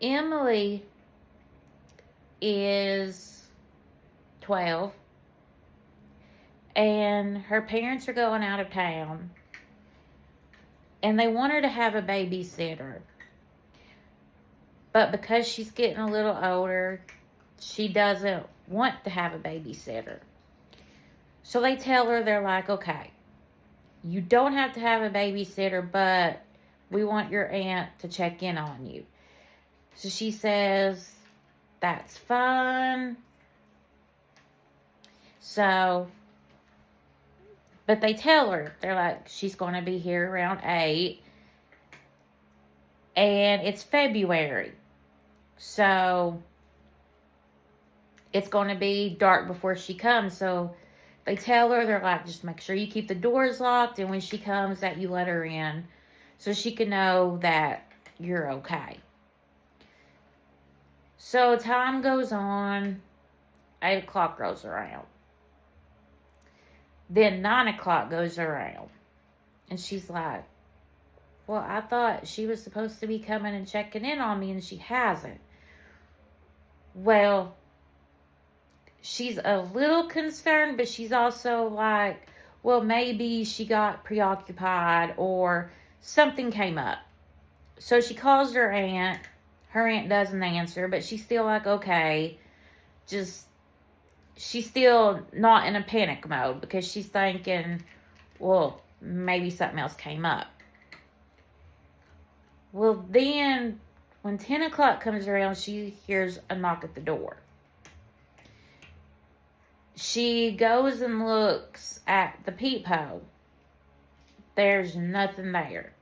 Emily is 12, and her parents are going out of town, and they want her to have a babysitter. But because she's getting a little older, she doesn't want to have a babysitter. So they tell her, they're like, okay, you don't have to have a babysitter, but we want your aunt to check in on you. So she says, that's fine. So, but they tell her, they're like, she's going to be here around 8. And it's February. So, it's going to be dark before she comes. So, they tell her, they're like, just make sure you keep the doors locked. And when she comes, that you let her in. So she can know that you're okay. So, time goes on. 8 o'clock rolls around. Then 9 o'clock goes around. And she's like, well, I thought she was supposed to be coming and checking in on me, and she hasn't. Well, she's a little concerned, but she's also like, well, maybe she got preoccupied or something came up. So she calls her aunt. Her aunt doesn't answer, but she's still like, okay, she's still not in a panic mode because she's thinking, well, maybe something else came up. Well, then, when 10 o'clock comes around, she hears a knock at the door. She goes and looks at the peephole. There's nothing there.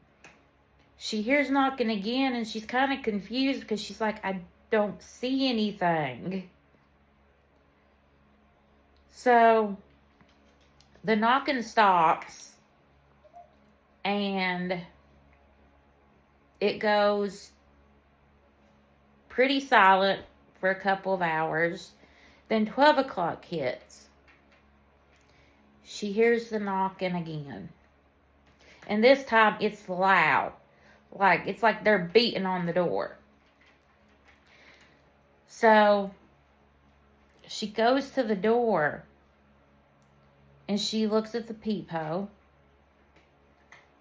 She hears knocking again, and she's kind of confused because she's like, I don't see anything. So, the knocking stops, and it goes pretty silent for a couple of hours. Then 12 o'clock hits. She hears the knocking again. And this time it's loud. It's like they're beating on the door. So she goes to the door and she looks at the peephole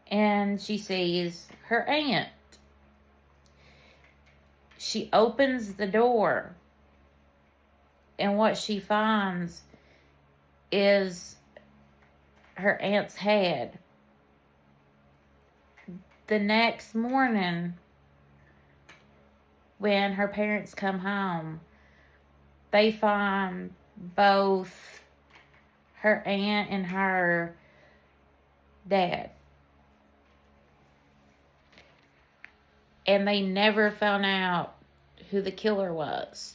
and she sees her aunt. She opens the door, and what she finds is her aunt's head. The next morning, when her parents come home, they find both her aunt and her dead. And they never found out who the killer was.